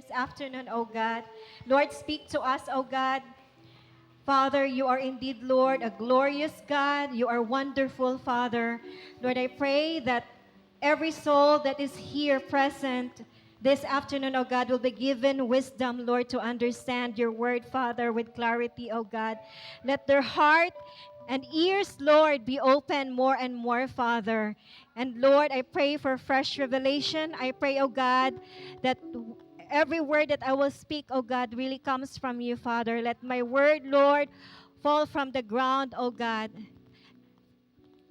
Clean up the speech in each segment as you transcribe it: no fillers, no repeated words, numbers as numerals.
this afternoon, O God. Lord, speak to us, O God. Father, you are indeed, Lord, a glorious God. You are wonderful, Father. Lord, I pray that every soul that is here present this afternoon, oh God, will be given wisdom, Lord, to understand your word, Father, with clarity, oh God. Let their heart and ears, Lord, be open more and more, Father. And Lord, I pray for fresh revelation. I pray, oh God, that every word that I will speak, oh God, really comes from you, Father. Let my word, Lord, fall from the ground, oh God.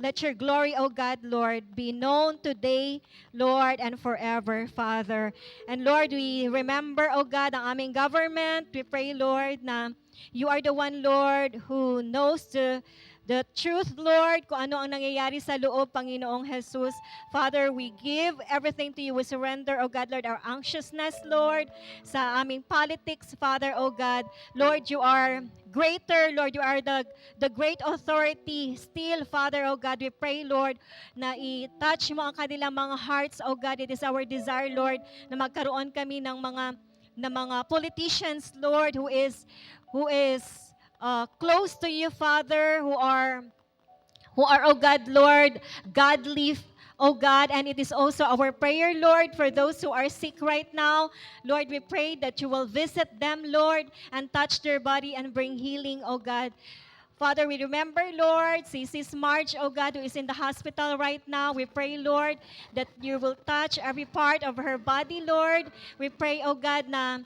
Let your glory, O God, Lord, be known today, Lord, and forever, Father. And Lord, we remember, O God, ang aming government. We pray, Lord, na you are the one, Lord, who knows the truth, Lord, kung ano ang nangyayari sa loob, Panginoong Jesus. Father, we give everything to you. We surrender, O God, Lord, our anxiousness, Lord, sa aming politics, Father, O God. Lord, you are greater, Lord. You are the great authority. Still, Father, O God, we pray, Lord, na i-touch mo ang kanilang mga hearts, O God. It is our desire, Lord, na magkaroon kami ng mga politicians, Lord, who is close to you, Father, who are, oh God, Lord, godly, oh God, and it is also our prayer, Lord, for those who are sick right now. Lord, we pray that you will visit them, Lord, and touch their body and bring healing, oh God. Father, we remember, Lord, Sis March, oh God, who is in the hospital right now. We pray, Lord, that you will touch every part of her body, Lord. We pray, oh God, na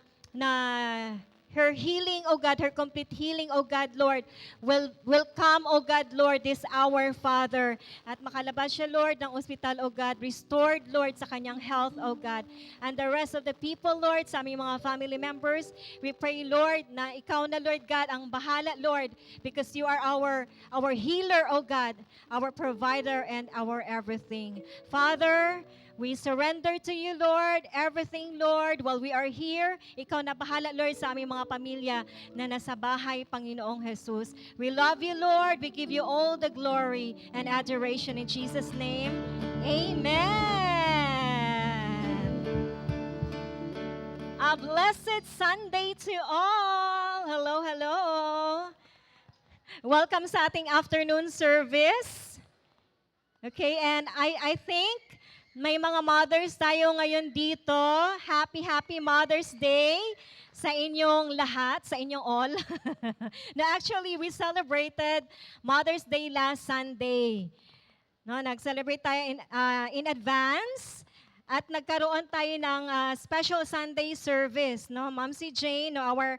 her healing, oh God, her complete healing, oh God, Lord, will come, oh God, Lord, this hour, Father. At makalabas siya, Lord, ng ospital, oh God, restored, Lord, sa kanyang health, oh God. And the rest of the people, Lord, sa aming mga family members, we pray, Lord, na ikaw na, Lord God, ang bahala, Lord, because you are our healer, oh God, our provider and our everything. Father, we surrender to you, Lord, everything, Lord, while we are here. Ikaw na bahala, Lord, sa aming mga pamilya na nasa bahay, Panginoong Jesus. We love you, Lord. We give you all the glory and adoration in Jesus' name. Amen. A blessed Sunday to all. Hello, hello. Welcome sa ating afternoon service. Okay, and I think may mga mothers tayo ngayon dito. Happy Mother's Day sa inyong lahat, sa inyong all. Na actually, we celebrated Mother's Day last Sunday. No, nag-celebrate tayo in advance at nagkaroon tayo ng special Sunday service. No, Ma'am si Jane, no, our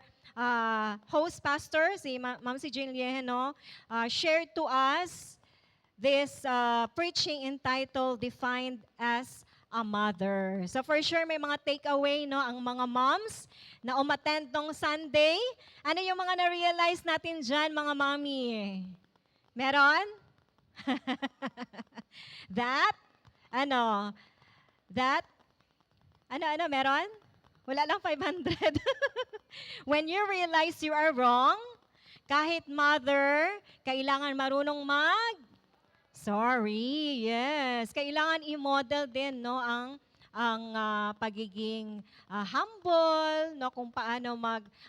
host pastor, si Ma'am si Jane Liehe, no, shared to us this preaching entitled Defined as a Mother. So for sure may mga takeaway, no, ang mga moms na umattend tong Sunday. Ano yung mga na-realize natin dyan, mga mommy? Meron? That? Ano? That? Ano, meron? Wala lang 500. When you realize you are wrong, kahit mother, kailangan marunong sorry, yes. Kailangan i-model din, no, ang pagiging humble, no, kung paano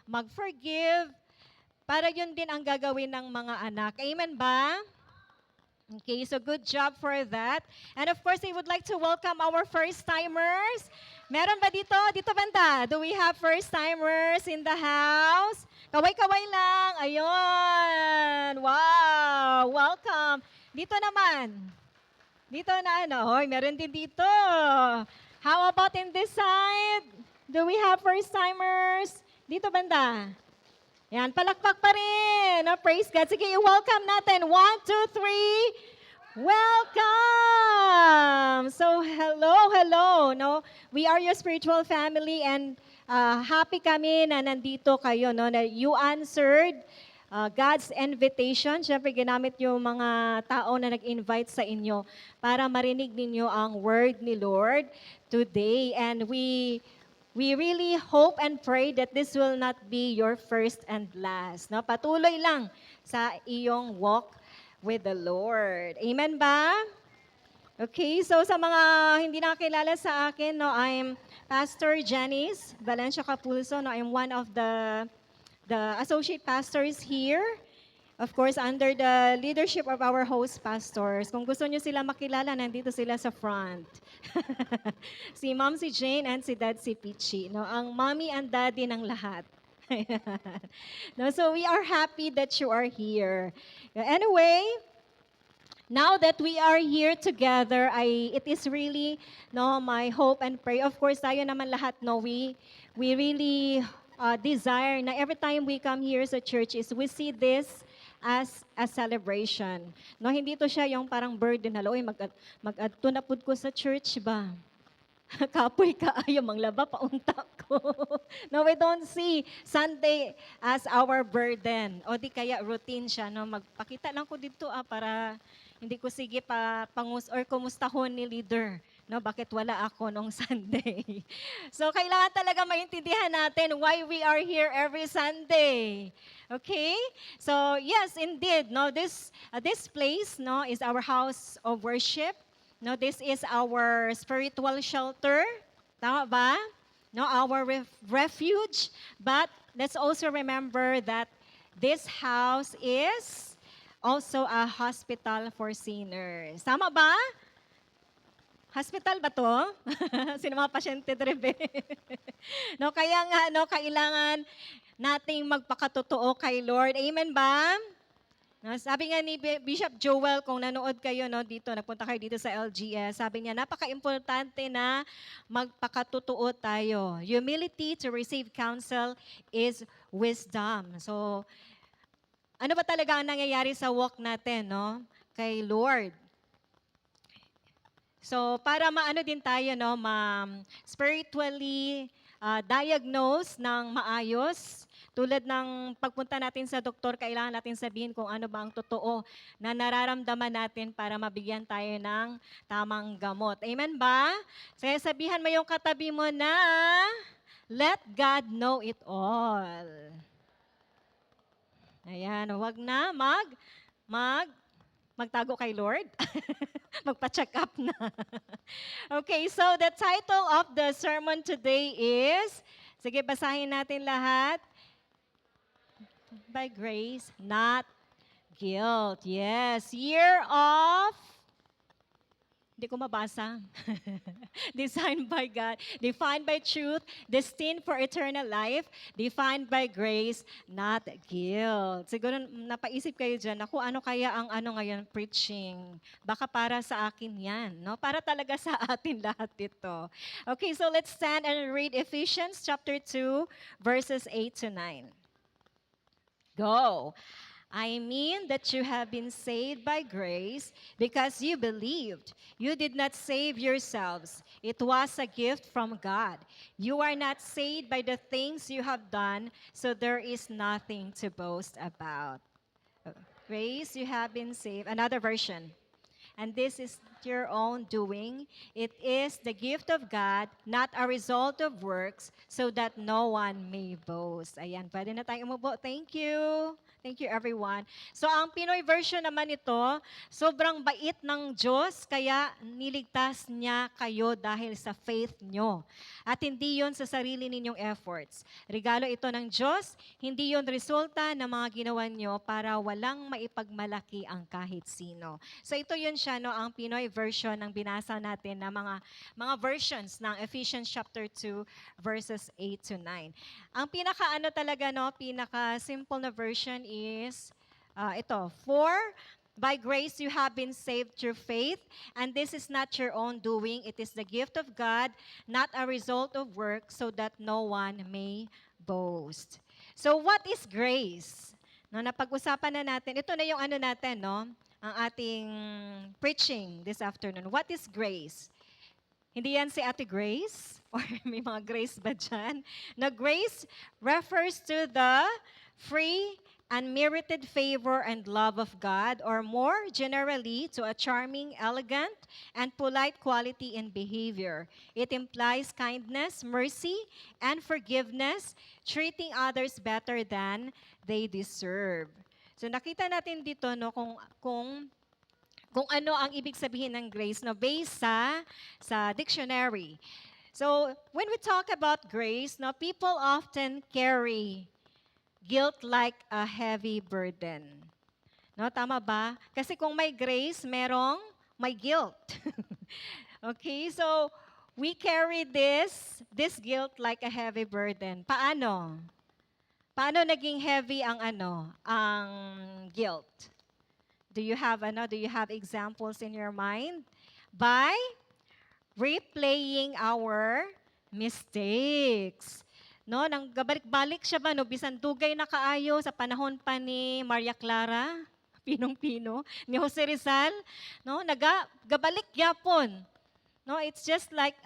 mag-forgive, para yun din ang gagawin ng mga anak. Amen ba? Okay, so good job for that. And of course, I would like to welcome our first-timers. Meron ba dito? Dito banda? Do we have first-timers in the house? Kaway-kaway lang. Ayun. Wow. Welcome. Dito naman. Dito na ano. Hoy, meron din dito. How about in this side? Do we have first-timers? Dito banda. Yan, palakpak pa rin. No, praise God. Sige, welcome natin. 1, 2, 3. Welcome! So, hello. No? We are your spiritual family and happy kami na nandito kayo. No? Na you answered God's invitation. Siyempre, ginamit yung mga tao na nag-invite sa inyo para marinig ninyo ang word ni Lord today. And we really hope and pray that this will not be your first and last. No? Patuloy lang sa iyong walk with the Lord. Amen ba? Okay, so sa mga hindi nakakilala sa akin, no, I'm Pastor Janice Valencia Capulso. No, I'm one of the associate pastors here. Of course, under the leadership of our host pastors. Kung gusto niyo sila makilala, nandito sila sa front. Si Ma'am si Jane and si Dad si Pichi. No, ang mommy and daddy ng lahat. No, so we are happy that you are here. Anyway, now that we are here together, it is really no my hope and pray. Of course, tayo naman lahat no we really desire na every time we come here sa church is we see this as a celebration. No, hindi to siya yung parang burden na, oy mag-adto na pud ko sa church ba? Kapoy ka ayaw manglaba paunta ko. No, we don't see Sunday as our burden. O di kaya routine siya. No, magpakita lang ko dito para hindi ko sige pa pangus or kumustahon ni leader. No, bakit wala ako nung Sunday? So kailangan talaga maintindihan natin why we are here every Sunday. Okay? So yes, indeed, no, this place, no, is our house of worship. No, this is our spiritual shelter. Tama ba? No, our refuge. But let's also remember that this house is also a hospital for sinners. Tama ba? Hospital ba to? Sino mga pasyente drebe? No, kaya nga, no, kailangan nating magpakatotoo kay Lord. Amen ba? No, sabi nga ni Bishop Joel, kung nanood kayo no, dito, nagpunta kayo dito sa LGS, sabi niya, napaka-importante na magpakatotoo tayo. Humility to receive counsel is wisdom. So, ano ba talaga ang nangyayari sa walk natin, no? Kay Lord. So, para maano din tayo, no, spiritually diagnose ng maayos, tulad ng pagpunta natin sa doktor, kailangan natin sabihin kung ano ba ang totoo na nararamdaman natin para mabigyan tayo ng tamang gamot. Amen ba? Kaya sabihan mo yung katabi mo na, let God know it all. Ayan, wag na magtago kay Lord. Magpa-check up na. Okay, so the title of the sermon today is, sige, basahin natin lahat. By grace, not guilt. Yes, year of, hindi ko mabasa. Designed by God, defined by truth, destined for eternal life, defined by grace, not guilt. Siguro napaisip kayo dyan, ako ano kaya ang ano ngayon preaching? Baka para sa akin yan, no? Para talaga sa atin lahat ito. Okay, so let's stand and read Ephesians chapter 2, verses 8 to 9. Go. I mean that you have been saved by grace because you believed. You did not save yourselves. It was a gift from God. You are not saved by the things you have done, so there is nothing to boast about. Grace, you have been saved. Another version. And this is your own doing. It is the gift of God, not a result of works, so that no one may boast. Ayan, pwede na tayo umubo. Thank you. Thank you, everyone. So, ang Pinoy version naman ito, sobrang bait ng Diyos, kaya niligtas niya kayo dahil sa faith nyo. At hindi yon sa sarili ninyong efforts. Regalo ito ng Diyos, hindi yon resulta ng mga ginawa nyo para walang maipagmalaki ang kahit sino. So, ito yun siya, no, ang Pinoy version ng binasa natin na mga versions ng Ephesians chapter 2, verses 8 to 9. Ang pinaka-ano talaga, no, pinaka-simple na version is ito, for by grace you have been saved through faith, and this is not your own doing, it is the gift of God, not a result of work, so that no one may boast. So what is grace? No, napag-usapan na natin, ito na yung ano natin, no, ang ating preaching this afternoon. What is grace? Hindi yan si Ate Grace? Or may mga grace ba dyan? Na grace refers to the free, unmerited favor and love of God, or more generally, to a charming, elegant, and polite quality in behavior. It implies kindness, mercy, and forgiveness, treating others better than they deserve. So nakita natin dito, no, kung kung ano ang ibig sabihin ng grace, no, based sa dictionary. So, when we talk about grace, no, people often carry guilt like a heavy burden. No, tama ba? Kasi kung may grace, may guilt. Okay, so we carry this guilt like a heavy burden. Paano? Paano naging heavy ang guilt? Do you have examples in your mind? By replaying our mistakes. No, nang gabalik-balik siya ba no bisan dugay na kaayo sa panahon pa ni Maria Clara, Pinong-Pino, ni Jose Rizal, no, gabalik yapon. No, it's just like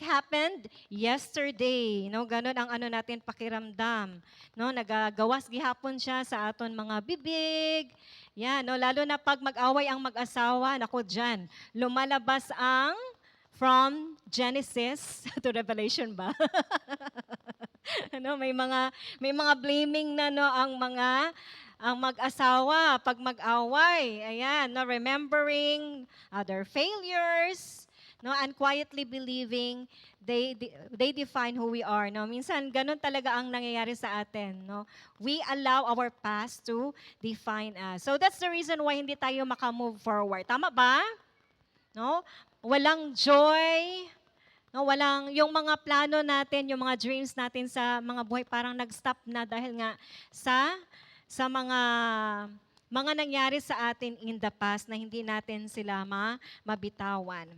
happened yesterday. No, ganun ang natin pakiramdam. No, nagagawas gihapon siya sa aton mga bibig. Yan, no, lalo na pag mag-away ang mag-asawa, nako diyan, lumalabas ang from Genesis to Revelation ba? may mga blaming na no ang mag-asawa pag mag-away. Ayan, no, remembering other failures, no, and quietly believing they define who we are. No, minsan ganun talaga ang nangyayari sa atin. No, we allow our past to define us. So that's the reason why hindi tayo makamove forward. Tama ba? No, walang joy. No, walang yung mga plano natin, yung mga dreams natin sa mga buhay parang nag-stop na dahil nga sa mga nangyari sa atin in the past na hindi natin sila mabitawan.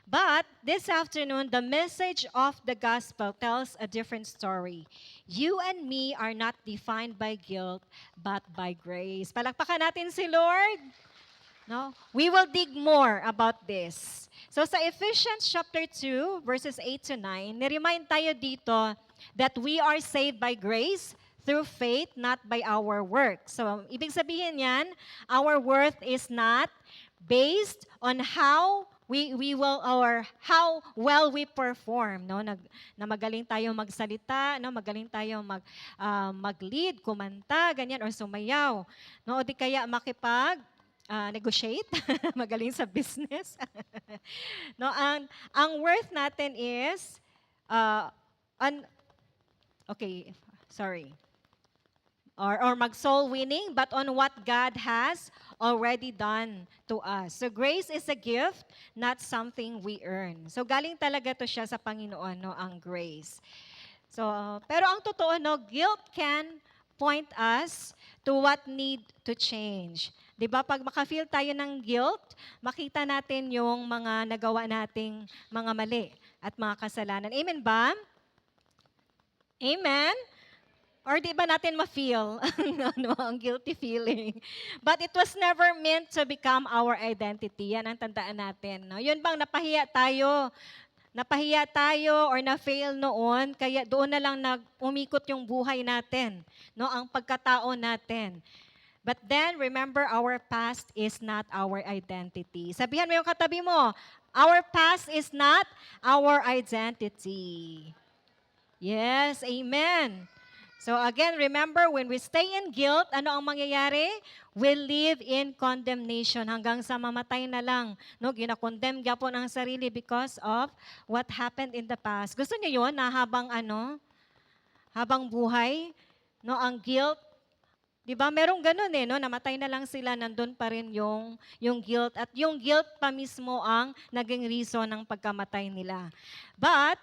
But this afternoon, the message of the gospel tells a different story. You and me are not defined by guilt, but by grace. Palakpakan natin si Lord. No? We will dig more about this. So sa Ephesians chapter 2, verses 8 to 9, niremind tayo dito that we are saved by grace through faith, not by our work. So ibig sabihin yan, our worth is not based on how how well we perform, no, na magaling tayo magsalita, no, magaling tayo mag-lead, kumanta, ganyan or sumayaw, no, o di kaya negotiate, magaling sa business. No, ang worth natin is or mag-soul winning, but on what God has already done to us. So grace is a gift, not something we earn. So galing talaga to siya sa Panginoon, no, ang grace. So pero ang totoo, no, guilt can point us to what need to change. 'Di ba? Pag maka-feel tayo ng guilt, makita natin yung mga nagawa nating mga mali at mga kasalanan. Amen ba? Amen? Or di ba natin ma-feel ang guilty feeling? But it was never meant to become our identity. Yan ang tandaan natin. No? Yun bang napahiya tayo or na-fail noon, kaya doon na lang umikot yung buhay natin, no, ang pagkatao natin. But then, remember, our past is not our identity. Sabihan mo yung katabi mo, our past is not our identity. Yes, amen. So again, remember, when we stay in guilt, ano ang mangyayari? We live in condemnation hanggang sa mamatay na lang. No, ginakondemn gyapon ang sarili because of what happened in the past. Gusto niyo yun na habang buhay, no, ang guilt, 'di ba? Merong ganun no, namatay na lang sila, nandun pa rin yung guilt at yung guilt pa mismo ang naging reason ng pagkamatay nila. But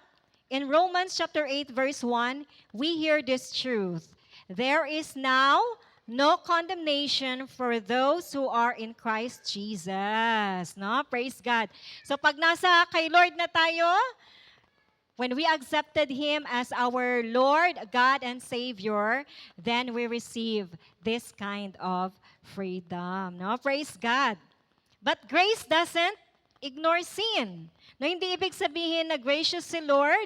in Romans chapter 8 verse 1, we hear this truth. There is now no condemnation for those who are in Christ Jesus. No? Praise God. So pag nasa kay Lord na tayo, when we accepted Him as our Lord, God, and Savior, then we receive this kind of freedom. No? Praise God. But grace doesn't ignore sin. No, hindi ibig sabihin na gracious si Lord,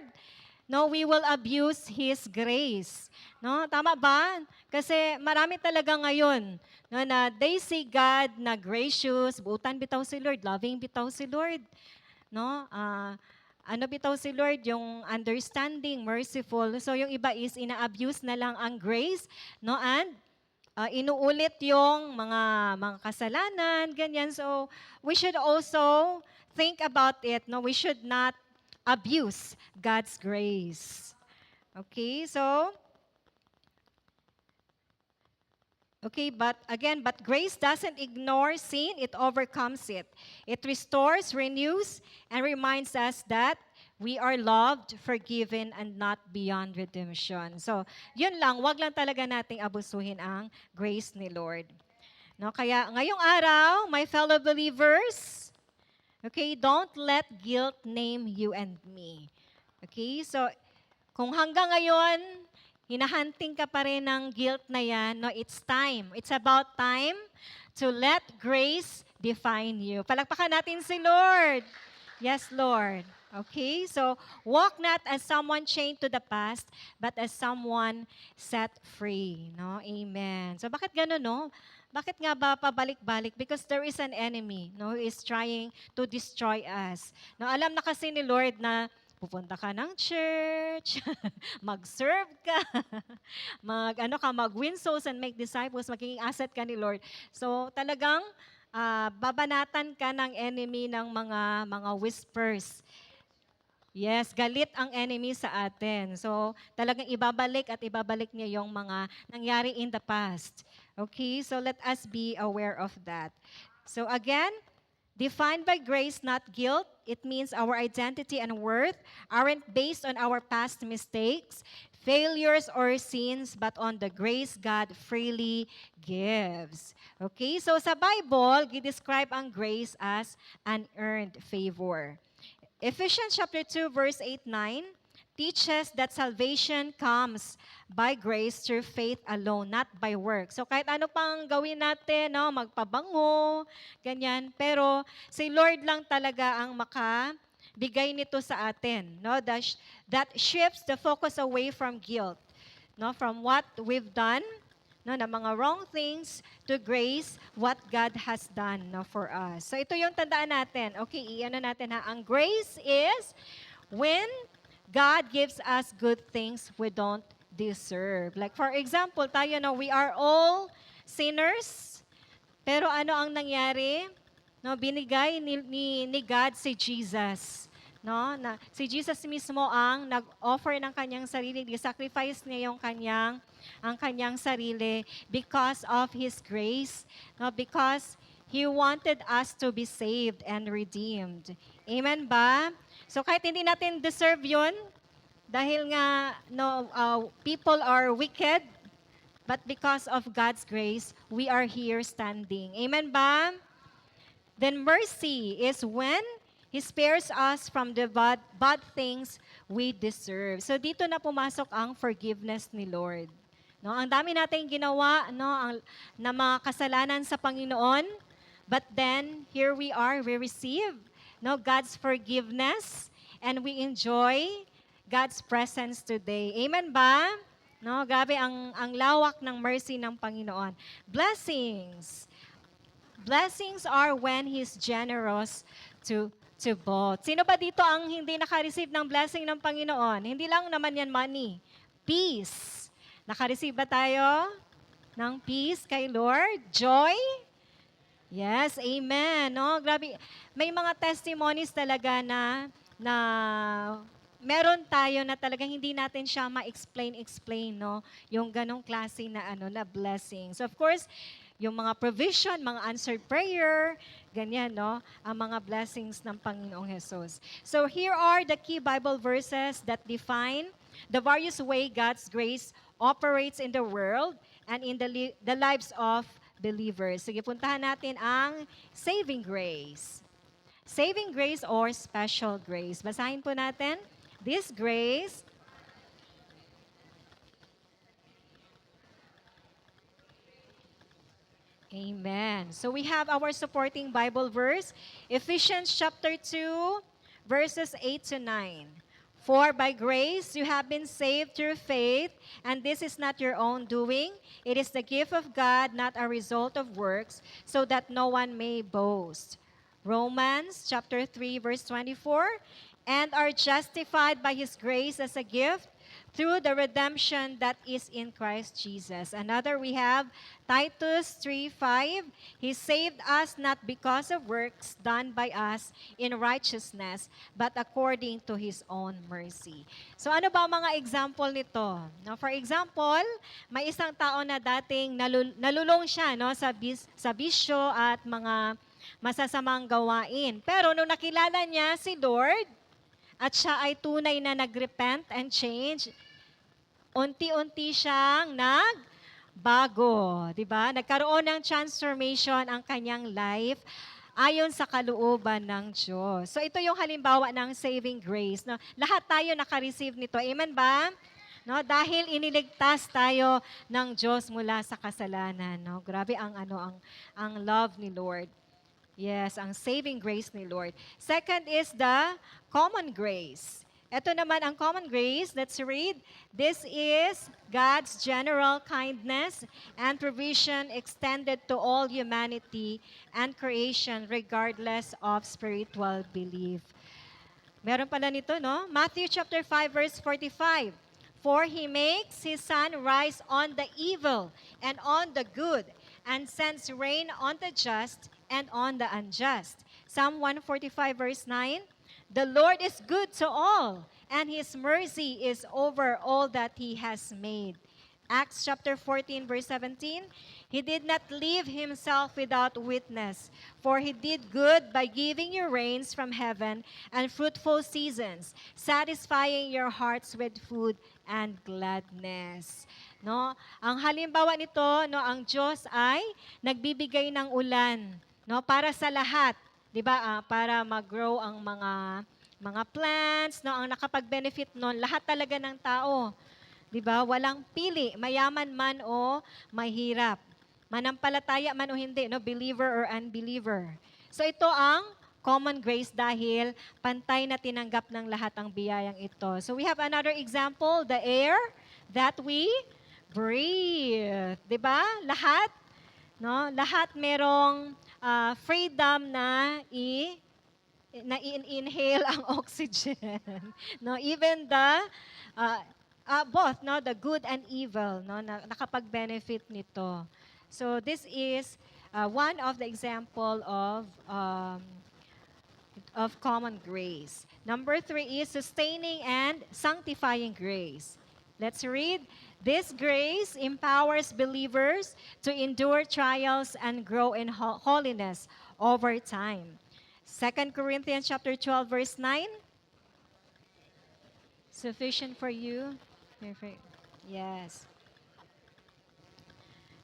no, we will abuse His grace. No, tama ba? Kasi marami talaga ngayon, no, na they see God na gracious, buutan bitaw si Lord, loving bitaw si Lord. No, bitaw si Lord, yung understanding, merciful. So yung iba is ina-abuse na lang ang grace, no, and inuulit yung mga kasalanan, ganyan. So, we should also think about it. No, we should not abuse God's grace. Okay, so but grace doesn't ignore sin, it overcomes it. It restores, renews, and reminds us that we are loved, forgiven, and not beyond redemption. So, yun lang, wag lang talaga nating abusuhin ang grace ni Lord. No, kaya ngayong araw, my fellow believers, okay, don't let guilt name you and me. Okay, so kung hanggang ngayon, hinahunting ka pa rin ng guilt na yan, no, it's time. It's about time to let grace define you. Palakpakan natin si Lord. Yes, Lord. Okay, so walk not as someone chained to the past, but as someone set free. No? Amen. So bakit gano'n, no? Bakit nga ba pabalik-balik? Because there is an enemy, no, who is trying to destroy us. No, alam na kasi ni Lord na pupunta ka ng church, mag-serve ka, mag-win souls and make disciples, magiging asset ka ni Lord. So talagang babanatan ka ng enemy ng mga whispers. Yes, galit ang enemy sa atin. So, talagang ibabalik at ibabalik niya yung mga nangyari in the past. Okay, so let us be aware of that. So again, defined by grace, not guilt, it means our identity and worth aren't based on our past mistakes, failures, or sins, but on the grace God freely gives. Okay, so sa Bible, gidescribe ang grace as an earned favor. Ephesians chapter 2, verse 8-9 teaches that salvation comes by grace through faith alone, not by work. So kahit ano pang gawin natin, no, magpabango, ganyan, pero si Lord lang talaga ang makabigay nito sa atin, no? That shifts the focus away from guilt, no, from what we've done, no, na mga wrong things, to grace, what God has done, no, for us. So ito yung tandaan natin. Okay, iano natin ha. Ang grace is when God gives us good things we don't deserve. Like for example, tayo, no, we are all sinners, pero ano ang nangyari? No, binigay ni God si Jesus. No, na si Jesus mismo ang nag-offer ng kanyang sarili, sacrifice niya yung ang kanyang sarili because of his grace, no, because he wanted us to be saved and redeemed. Amen ba? So kahit hindi natin deserve 'yun, dahil nga no, people are wicked, but because of God's grace, we are here standing. Amen ba? Then mercy is when He spares us from the bad things we deserve. So dito na pumasok ang forgiveness ni Lord. No, ang dami nating ginawa, no, na mga kasalanan sa Panginoon, but then here we are, we receive, no, God's forgiveness, and we enjoy God's presence today. Amen ba? No, grabe ang lawak ng mercy ng Panginoon. Blessings. Blessings are when He's generous to both. Sino ba dito ang hindi naka-receive ng blessing ng Panginoon? Hindi lang naman yan money. Peace. Naka-receive ba tayo ng peace kay Lord? Joy? Yes, amen. No, grabe. May mga testimonies talaga na meron tayo na talagang hindi natin siya ma-explain, no? Yung ganong klase na na blessings. Of course, yung mga provision, mga answered prayer, ganyan, no? Ang mga blessings ng Panginoong Jesus. So here are the key Bible verses that define the various way God's grace operates in the world and in the lives of believers. Sige, puntahan natin ang saving grace. Saving grace or special grace. Basahin po natin. This grace Amen. So we have our supporting Bible verse, Ephesians chapter 2, verses 8-9. For by grace you have been saved through faith, and this is not your own doing. It is the gift of God, not a result of works, so that no one may boast. Romans chapter 3, verse 24. And are justified by His grace as a gift through the redemption that is in Christ Jesus. Another, we have Titus 3:5. He saved us not because of works done by us in righteousness, but according to His own mercy. So ano ba ang mga example nito? No, for example, may isang tao na dating nalulong siya, no, sa bisyo at mga masasamang gawain. Pero nung nakilala niya si Lord, at siya ay tunay na nag-repent and change, unti-unti siyang nagbago, di ba? Nagkaroon ng transformation ang kanyang life ayon sa kalooban ng Diyos. So ito yung halimbawa ng saving grace. No? Lahat tayo naka-receive nito. Amen ba? No, dahil iniligtas tayo ng Diyos mula sa kasalanan. No? Grabe ang love ni Lord. Yes, ang saving grace ni Lord. Second is the common grace. Ito naman ang common grace. Let's read. This is God's general kindness and provision extended to all humanity and creation regardless of spiritual belief. Meron pala nito, no? Matthew chapter 5 verse 45. For He makes His sun rise on the evil and on the good, and sends rain on the just and on the unjust. Psalm 145 verse 9, the Lord is good to all, and His mercy is over all that He has made. Acts chapter 14 verse 17, He did not leave Himself without witness, for He did good by giving you rains from heaven and fruitful seasons, satisfying your hearts with food and gladness. No? Ang halimbawa nito, no, ang Diyos ay nagbibigay ng ulan, no, para sa lahat, 'di ba? Para mag-grow ang mga plants, no, ang nakapag-benefit noon, lahat talaga ng tao. 'Di ba? Walang pili, mayaman man o mahirap. Manampalataya man o hindi, no, believer or unbeliever. So ito ang common grace dahil pantay na tinanggap ng lahat ang biyayang ito. So we have another example, the air that we breathe. 'Di ba? Lahat, no? Lahat merong freedom na inhale ang oxygen. No, even the both, no, the good and evil, no, nakapag-benefit nito. So this is one of the example of common grace. Number 3 is sustaining and sanctifying grace. Let's read. This grace empowers believers to endure trials and grow in holiness over time. 2 Corinthians chapter 12 verse 9. Sufficient for you. Perfect. Yes.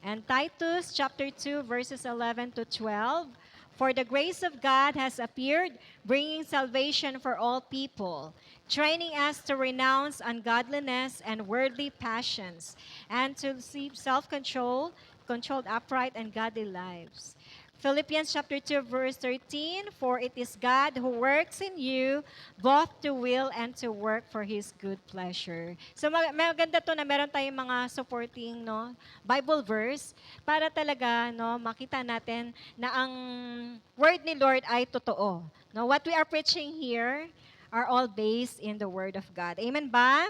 And Titus chapter 2 verses 11 to 12. For the grace of God has appeared, bringing salvation for all people, training us to renounce ungodliness and worldly passions, and to live self-controlled, upright, and godly lives. Philippians chapter 2 verse 13, for it is God who works in you both to will and to work for His good pleasure. So maganda to na meron tayong mga supporting, no, Bible verse para talaga, no, makita natin na ang word ni Lord ay totoo. No, what we are preaching here are all based in the word of God. Amen ba?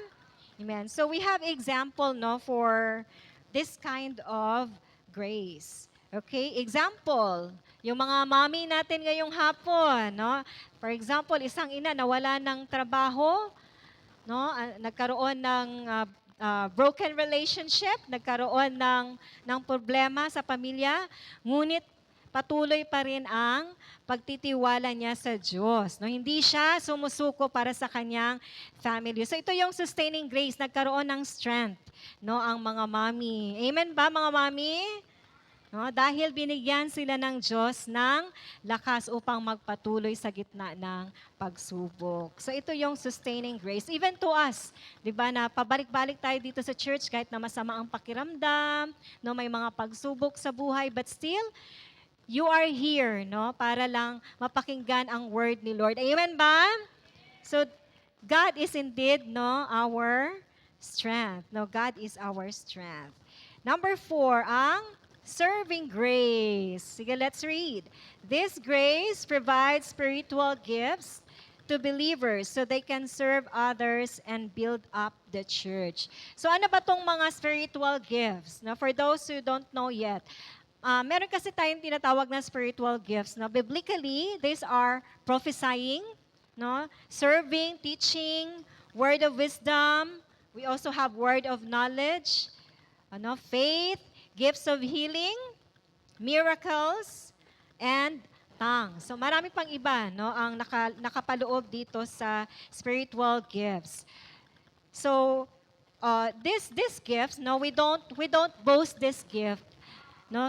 Amen. So we have example, no, for this kind of grace. Okay, example, yung mga mommy natin ngayong hapon, no? For example, isang ina nawala ng trabaho, no? Nagkaroon ng broken relationship, nagkaroon ng problema sa pamilya, ngunit patuloy pa rin ang pagtitiwala niya sa Diyos. No, hindi siya sumusuko para sa kanyang family. So ito yung sustaining grace, nagkaroon ng strength, no, ang mga mommy. Amen ba, mga mommy? No, dahil binigyan sila ng Diyos ng lakas upang magpatuloy sa gitna ng pagsubok. So ito yung sustaining grace. Even to us, di ba, na pabalik-balik tayo dito sa church kahit na masama ang pakiramdam, no, may mga pagsubok sa buhay, but still, you are here, no, para lang mapakinggan ang word ni Lord. Amen ba? So God is indeed, no, our strength. No, God is our strength. Number 4, ang serving grace. Sige, let's read. This grace provides spiritual gifts to believers so they can serve others and build up the church. So ano ba tong mga spiritual gifts? Now, for those who don't know yet, meron kasi tayong tinatawag na spiritual gifts. No? Biblically, these are prophesying, no? Serving, teaching, word of wisdom. We also have word of knowledge, faith, gifts of healing, miracles, and tongues. So marami pang iba ang nakapaloob dito sa spiritual gifts. So these gifts, we don't boast this gift.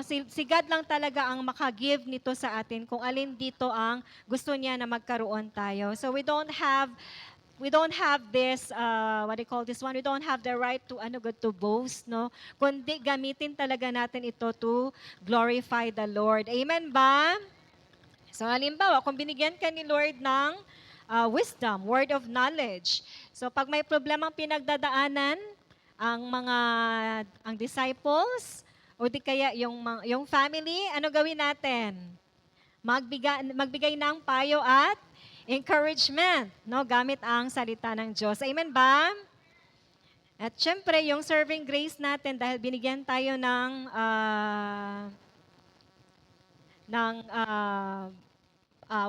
Si God lang talaga ang maka-give nito sa atin kung alin dito ang gusto niya na magkaroon tayo. So we don't have this, what do you call this one? We don't have the right to boast, kundi gamitin talaga natin ito to glorify the Lord. Amen ba? So halimbawa, kung binigyan ka ni Lord ng wisdom, word of knowledge. So pag may problemang pinagdadaanan, ang disciples, o di kaya yung family, ano gawin natin? Magbigay ng payo at encouragement, gamit ang salita ng Diyos. Amen ba? At syempre, yung serving grace natin, dahil binigyan tayo ng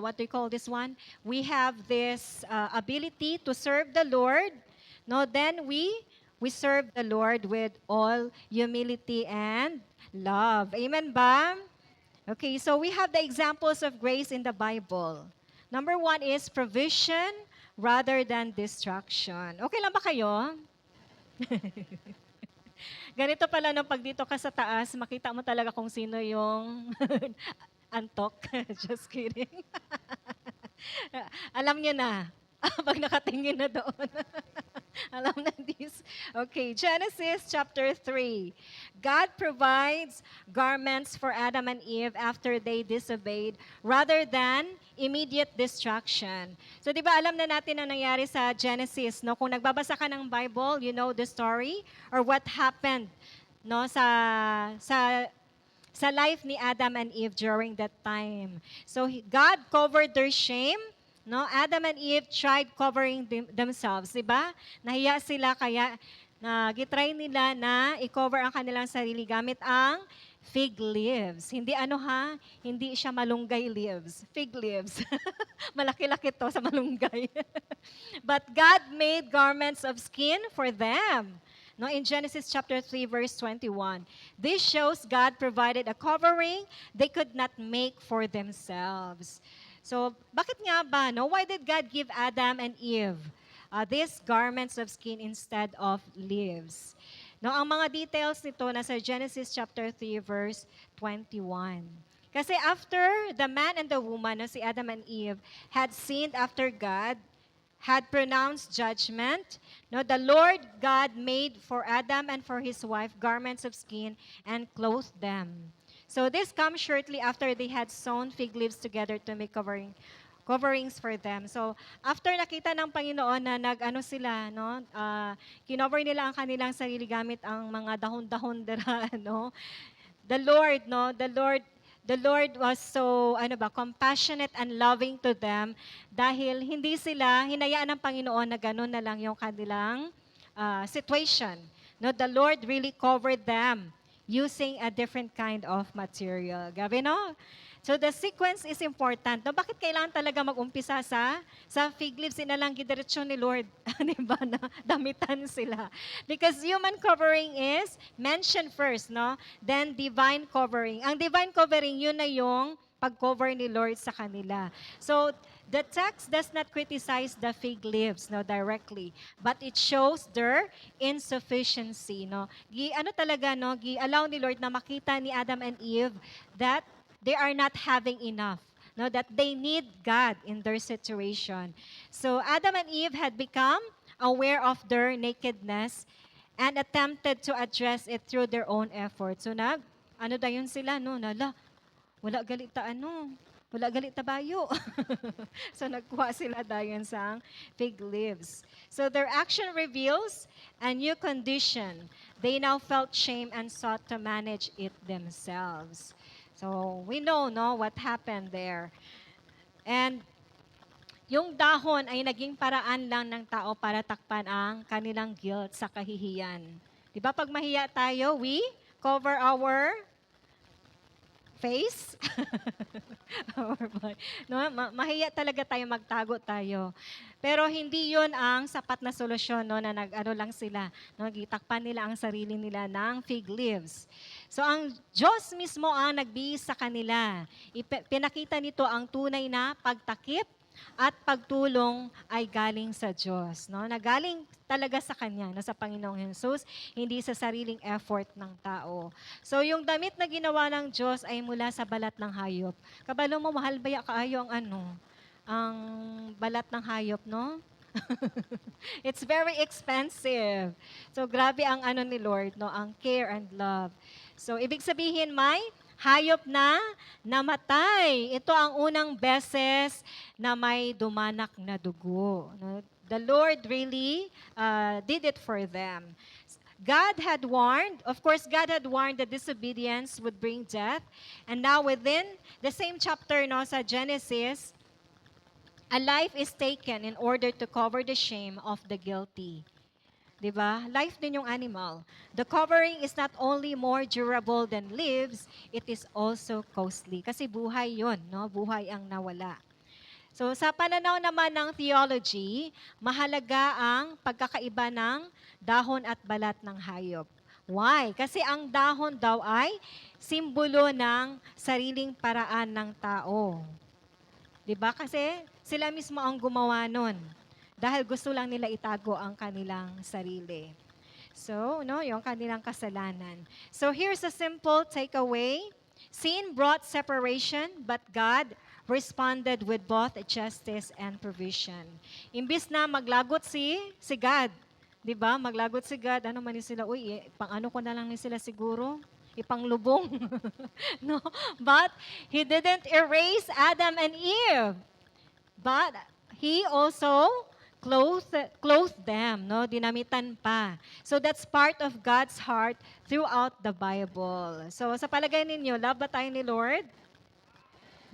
what do you call this one? We have this ability to serve the Lord. Then we serve the Lord with all humility and love. Amen ba? Okay, so we have the examples of grace in the Bible. Number 1 is provision rather than destruction. Okay lang ba kayo? Ganito pala pag dito ka sa taas, makita mo talaga kung sino yung antok. Just kidding. Alam niyo na. Pag nakatingin na doon. Alam na this. Okay, Genesis chapter 3. God provides garments for Adam and Eve after they disobeyed rather than immediate destruction. So di ba alam na natin ang nangyari sa Genesis, Kung nagbabasa ka ng Bible, you know the story or what happened, sa life ni Adam and Eve during that time. So God covered their shame. Adam and Eve tried covering themselves, di ba? Nahiya sila kaya gitry nila na i-cover ang kanilang sarili gamit ang fig leaves. Hindi hindi siya malunggay leaves. Fig leaves. Malaki-laki to sa malunggay. But God made garments of skin for them. In Genesis chapter 3 verse 21. This shows God provided a covering they could not make for themselves. So, bakit nga ba, Why did God give Adam and Eve these garments of skin instead of leaves? Ang mga details nito nasa Genesis chapter 3 verse 21. Kasi after the man and the woman, si Adam and Eve, had sinned after God, had pronounced judgment, the Lord God made for Adam and for his wife garments of skin and clothed them. So this comes shortly after they had sewn fig leaves together to make coverings for them. So after nakita ng Panginoon na sila, kinover nila ang kanilang sarili gamit ang mga dahon-dahon dira, The Lord was so compassionate and loving to them dahil hindi sila hinayaan ng Panginoon na gano'n na lang yung kanilang situation. The Lord really covered them using a different kind of material. Gabi, So the sequence is important. Bakit kailangan talaga mag-umpisa sa fig leaves? Sinalang gidiretsyon ni Lord. Diba na? Damitan sila. Because human covering is mentioned first, Then divine covering. Ang divine covering, yun na yung pag-cover ni Lord sa kanila. So the text does not criticize the fig leaves directly, but it shows their insufficiency. Gi-allow ni Lord na makita ni Adam and Eve that they are not having enough. That they need God in their situation. So Adam and Eve had become aware of their nakedness and attempted to address it through their own efforts. So dayon sila, wala galita wala galit tabayo. So nagkuha sila dayon sa fig leaves. So their action reveals a new condition. They now felt shame and sought to manage it themselves. So we know what happened there. And Yung dahon ay naging paraan lang ng tao para takpan ang kanilang guilt sa kahihiyan. Di ba pag mahiya tayo, we cover our face? Our body. No, mahiya talaga tayo, magtago tayo. Pero hindi yon ang sapat na solusyon, no, na nag-ano lang sila, no, gitakpan nila ang sarili nila ng fig leaves. So ang Diyos mismo ang nagbihis sa kanila. Pinakita nito ang tunay na pagtakip at pagtulong ay galing sa Diyos, no? Nagaling talaga sa Kanya, no, sa Panginoong Jesus, hindi sa sariling effort ng tao. So yung damit na ginawa ng Diyos ay mula sa balat ng hayop. Kabalo mo, mahal ba kaayo ang balat ng hayop, no? It's very expensive. So grabe ang ano ni Lord, no, ang care and love. So ibig sabihin, may hayop na namatay. Ito ang unang beses na may dumanak na dugo. No? The Lord really did it for them. God had warned, of course, God had warned that disobedience would bring death. And now within the same chapter, no, sa Genesis, a life is taken in order to cover the shame of the guilty. Diba? Life din yung animal. The covering is not only more durable than leaves, it is also costly. Kasi buhay yon, no? Buhay ang nawala. So sa pananaw naman ng theology, mahalaga ang pagkakaiba ng dahon at balat ng hayop. Why? Kasi ang dahon daw ay simbolo ng sariling paraan ng tao. Diba? Kasi sila mismo ang gumawa nun. Dahil gusto lang nila itago ang kanilang sarili. So, no, yung kanilang kasalanan. So, here's a simple takeaway. Sin brought separation, but God responded with both justice and provision. Imbis na maglagot si God, di ba? Maglagot si God, ano man sila, pang-ano ko na lang ni sila siguro? Ipanglubong. No? But He didn't erase Adam and Eve. But He also clothed them, no? Dinamitan pa. So that's part of God's heart throughout the Bible. So sa palagay ninyo, love ba tayo ni Lord?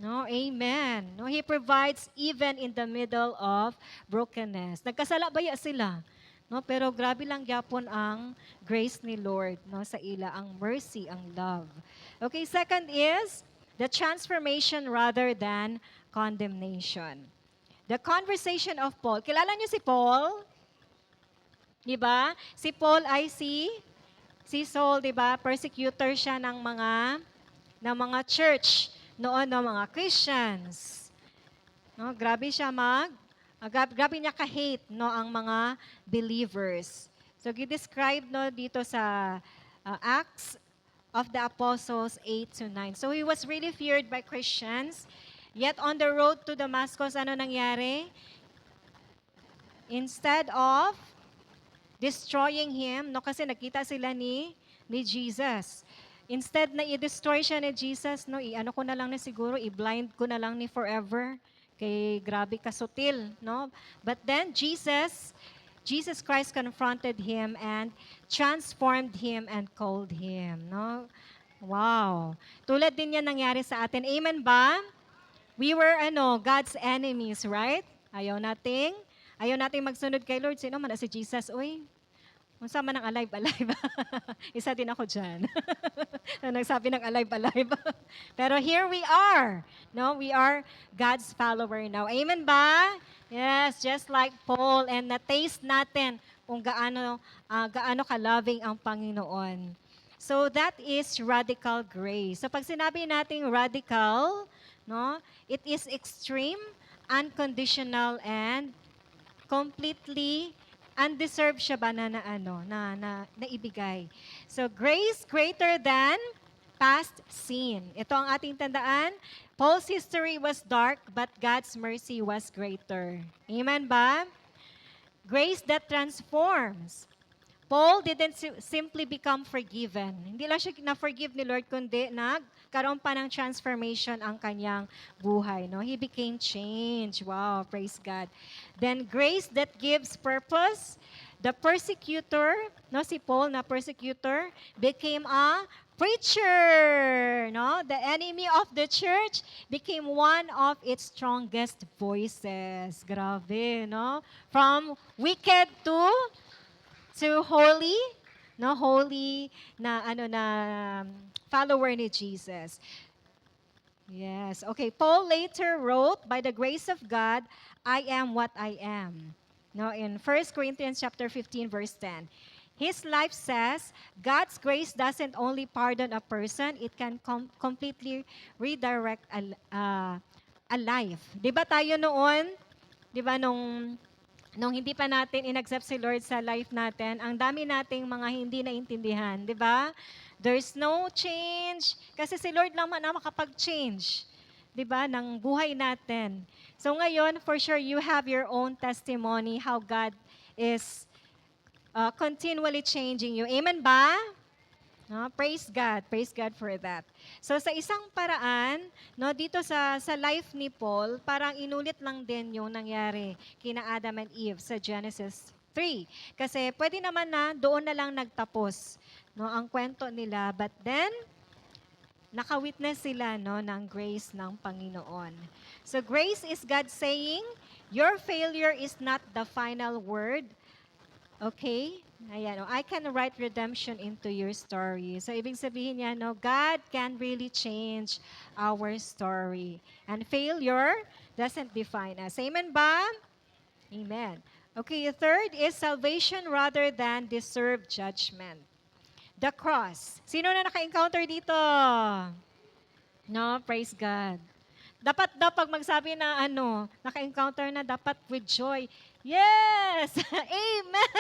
No, amen. No, He provides even in the middle of brokenness. Nagkasala ba sila? No, pero grabe lang gyapon ang grace ni Lord, no, sa ila, ang mercy, ang love. Okay, second is the transformation rather than condemnation. The conversation of Paul. Kilala niyo si Paul? Di ba? Si Paul ay si Saul, di ba? Persecutor siya ng mga church noon, ng mga Christians. No, grabe siya grabe niya ka-hate, no, ang mga believers. So gi-describe, no, dito sa Acts of the Apostles 8-9. So he was really feared by Christians. Yet on the road to Damascus, ano nangyari? Instead of destroying him, no, kasi nakita sila ni Jesus. Instead na i-destroy siya ni Jesus, no, i-ano ko na lang na siguro, i-blind ko na lang ni forever. Kay grabe kasutil, no? But then Jesus Christ confronted him and transformed him and called him, no? Wow. Tulad din yan nangyari sa atin. Amen ba? We were God's enemies, right? Ayaw nating magsunod kay Lord. Sino man si Jesus? Uy, unsa man ang alive. Isa din ako dyan. Nagsabi ng alive. Pero here we are. No, we are God's follower now. Amen ba? Yes, just like Paul. And na-taste natin kung gaano ka-loving ang Panginoon. So that is radical grace. So pag sinabi nating radical, no, it is extreme, unconditional, and completely undeserved siya ba na ibigay. So grace greater than past sin. Ito ang ating tandaan. Paul's history was dark, but God's mercy was greater. Amen ba? Grace that transforms. Paul didn't simply become forgiven. Hindi lang siya na-forgive ni Lord, kundi nagkaroon pa ng transformation ang kanyang buhay. No? He became changed. Wow, praise God. Then grace that gives purpose. The persecutor, no, si Paul na persecutor, became a preacher, no? The enemy of the church became one of its strongest voices. Grabe, no? From wicked to holy, no, holy na follower ni Jesus. Yes. Okay, Paul later wrote, by the grace of God, I am what I am. No, in 1 Corinthians chapter 15 verse 10. His life says, God's grace doesn't only pardon a person, it can completely redirect a life. 'Di ba tayo noon? 'Di ba nung hindi pa natin inaccept si Lord sa life natin, ang dami nating mga hindi naintindihan, 'di ba? There's no change kasi si Lord lang na makapag-change, 'di ba, ng buhay natin. So ngayon, for sure you have your own testimony how God is continually changing you. Amen ba? No, praise God for that. So sa isang paraan, no, dito sa life ni Paul, parang inulit lang din yung nangyari kina Adam and Eve sa Genesis 3. Kasi pwede naman na doon na lang nagtapos, no, ang kwento nila, but then naka-witness sila, no, ng grace ng Panginoon. So grace is God saying, your failure is not the final word. Okay? Ayan, I can write redemption into your story. So, ibig sabihin niya, no, God can really change our story. And failure doesn't define us. Amen ba? Amen. Okay, third is salvation rather than deserved judgment. The cross. Sino na naka-encounter dito? No, praise God. Dapat daw pag magsabi na naka-encounter na, dapat with joy. Yes! Amen!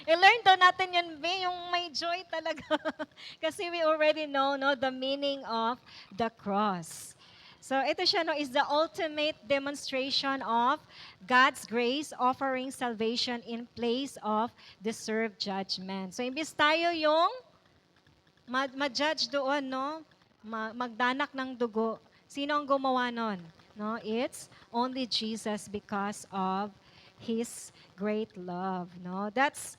I-learn daw natin yun, yung may joy talaga. Kasi we already know, no, the meaning of the cross. So ito siya, no, is the ultimate demonstration of God's grace offering salvation in place of deserved judgment. So imbis tayo yung ma-judge doon, no, magdanak ng dugo, sino ang gumawa nun? No, it's only Jesus because of His great love. No, that's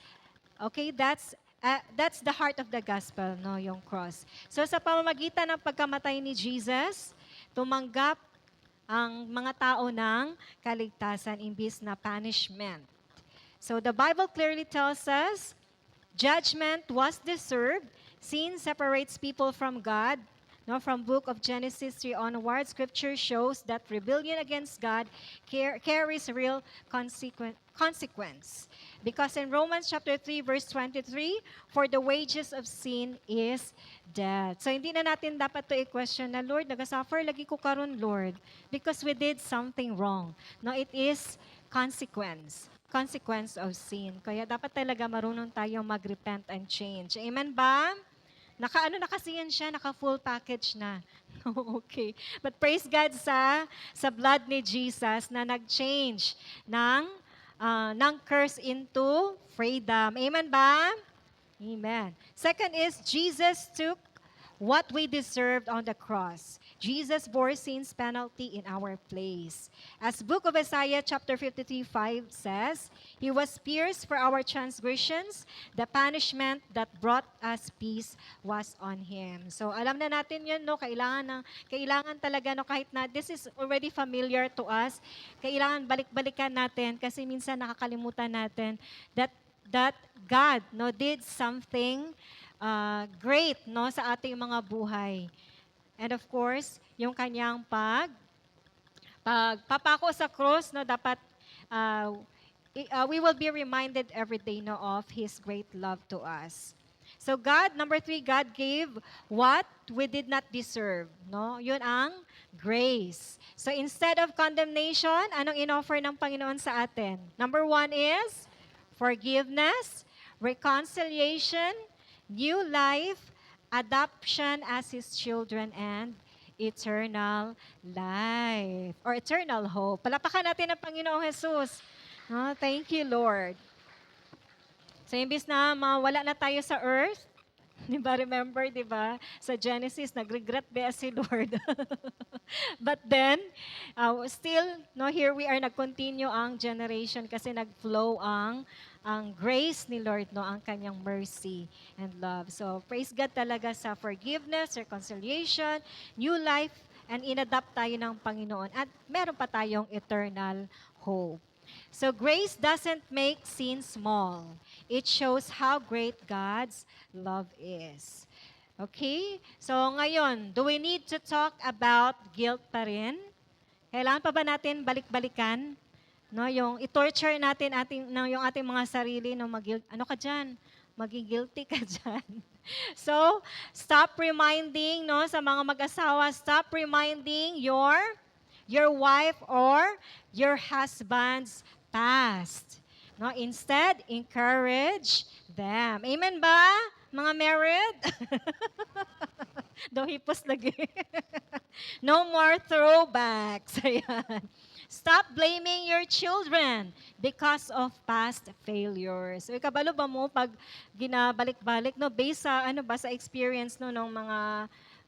the heart of the gospel, no, yung cross. So sa pamamagitan ng pagkamatay ni Jesus, tumanggap ang mga tao ng kaligtasan imbis na punishment. So the Bible clearly tells us judgment was deserved. Sin separates people from God. No, from book of Genesis 3 onward, Scripture shows that rebellion against God carries real consequence. Because in Romans chapter 3 verse 23, for the wages of sin is death. So hindi na natin dapat to i-question na, Lord, nagasuffer lagi ko karon, Lord, because we did something wrong. No, it is consequence of sin. Kaya dapat talaga marunong tayong mag-repent and change. Amen ba? Na kasi yan siya, naka-full package na. Okay. But praise God sa blood ni Jesus na nag-change ng curse into freedom. Amen ba? Amen. Second is, Jesus took what we deserved on the cross. Jesus bore sin's penalty in our place. As book of Isaiah chapter 53:5 says, He was pierced for our transgressions, the punishment that brought us peace was on Him. So alam na natin yun, no? Kailangan talaga, no, kahit na this is already familiar to us, kailangan balik-balikan natin kasi minsan nakakalimutan natin that God, no, did something great, no, sa ating mga buhay. And of course, yung kanyang pagpapako sa cross, no, dapat we will be reminded every day, no, of His great love to us. So number 3, God gave what we did not deserve, no? Yun ang grace. So instead of condemnation, anong inoffer ng Panginoon sa atin? Number 1 is forgiveness, reconciliation, new life, adoption as His children, and eternal life or eternal hope. Palapakan natin ang Panginoong Jesus. No, thank you, Lord. So, imbis na mawala na tayo sa earth, Di ba, remember, di ba? Sa Genesis, nag-regret ba si Lord? But then, still, no, here we are, nag-continue ang generation kasi nag-flow ang grace ni Lord, no, ang kanyang mercy and love. So, praise God talaga sa forgiveness, reconciliation, new life, and inadapt tayo ng Panginoon. At meron pa tayong eternal hope. So, grace doesn't make sin small. It shows how great God's love is. Okay? So, ngayon, do we need to talk about guilt pa rin? Kailangan pa ba natin balik-balikan? No, yung i-torture natin yung ating mga sarili, no, ano ka diyan? Maging guilty ka diyan. So, stop reminding, no, sa mga mag-asawa, stop reminding your wife or your husband's past. No, instead, encourage them. Amen ba? Mga married? Dohipos lagi. No more throwbacks. Ayan. Stop blaming your children because of past failures. So, ikabalo ba mo pag ginabalik-balik, no, based sa, sa experience, no, ng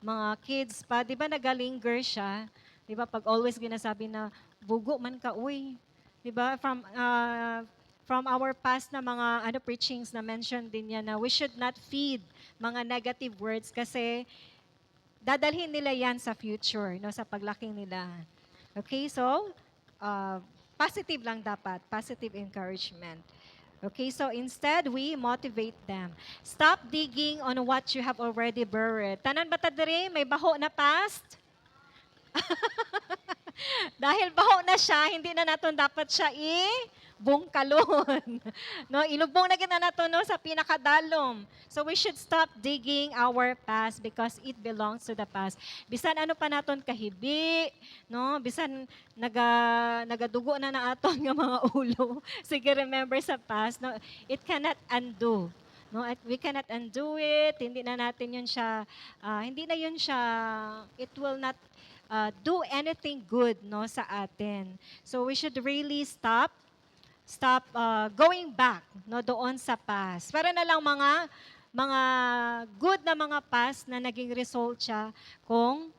mga kids pa, di ba nagalinger siya? Di ba, pag always ginasabi na, bugo man ka, uy. Di ba, from our past na mga preachings na mentioned din yan na we should not feed mga negative words kasi dadalhin nila yan sa future, no, sa paglaking nila. Okay, so, positive lang dapat, positive encouragement. Okay, so instead, we motivate them. Stop digging on what you have already buried. Tanan ba ta diri? May baho na past? Dahil baho na siya, hindi na natin dapat siya bungkalon. No, ilubong na gina nato no sa pinakadalom. So we should stop digging our past because it belongs to the past. Bisan ano pa naton kahibi, no? Bisan nagadugo na aton nga mga ulo. Sige, remember sa past, no? It cannot undo. No, at we cannot undo it. Hindi na natin yun siya it will not do anything good, no, sa atin. So we should really stop going back, no, doon sa past. Para na lang mga good na mga past na naging result siya kung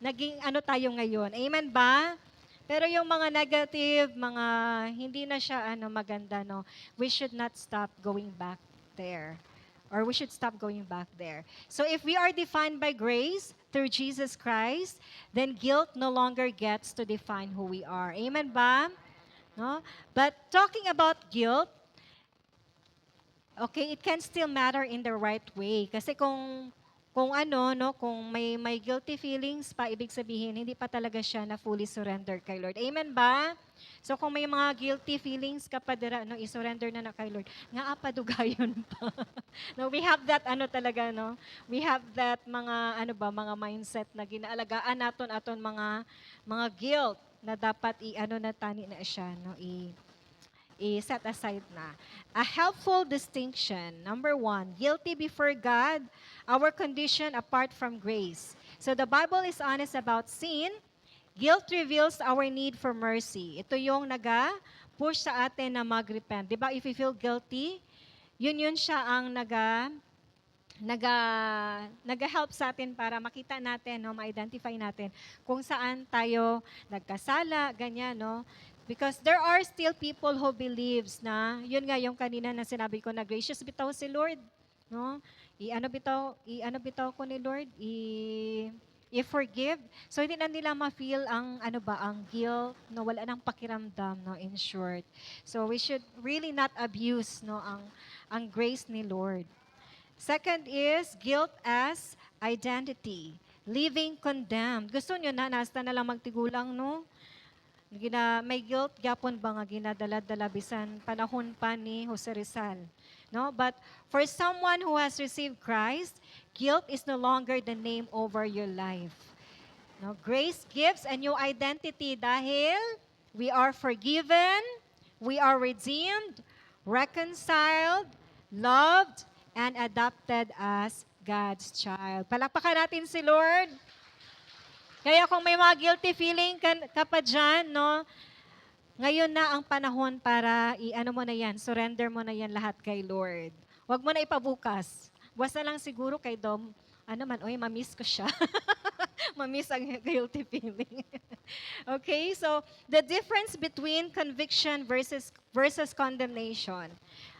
naging tayo ngayon. Amen ba? Pero yung mga negative, mga hindi na siya maganda, no, we should not stop going back there. Or we should stop going back there. So if we are defined by grace through Jesus Christ, then guilt no longer gets to define who we are. Amen ba? No? But talking about guilt, okay, it can still matter in the right way. Kasi kung may guilty feelings pa, ibig sabihin, hindi pa talaga siya na fully surrender kay Lord. Amen ba? So kung may mga guilty feelings ka pa dira, no, i-surrender na kay Lord. Nga apadugayon pa. No, we have that talaga, no? We have that mga mga mindset na ginaalagaan naton aton mga guilt na dapat na tani na siya, no, i-set aside na. A helpful distinction. Number 1, guilty before God, our condition apart from grace. So the Bible is honest about sin. Guilt reveals our need for mercy. Ito yung push sa atin na mag-repent. Diba, if you feel guilty, yun siya ang nag-help sa atin para makita natin, no, ma-identify natin kung saan tayo nagkasala, ganyan, no? Because there are still people who believes na, yun nga yung kanina na sinabi ko na gracious bitaw si Lord, no? Bitaw ko ni Lord, i-forgive. So hindi na nila ma-feel ang guilt, no, wala nang pakiramdam, no, in short. So we should really not abuse, no, ang grace ni Lord. Second is guilt as identity. Living condemned. Gusto nyo na, nasta na lang magtigulang, no? May guilt, gyapon ba nga ginadala-dala bisan panahon pa ni Jose Rizal. No? But for someone who has received Christ, guilt is no longer the name over your life. No? Grace gives a new identity dahil we are forgiven, we are redeemed, reconciled, loved, and adopted as God's child. Palakpakan natin si Lord. Kaya kung may mga guilty feeling ka pa dyan, no, ngayon na ang panahon para mo na yan, surrender mo na yan lahat kay Lord. Huwag mo na ipabukas. wasa lang siguro kay Dom, ano man, oy, mamiss ko siya. Mamiss ang guilty feeling. Okay, so the difference between conviction versus condemnation.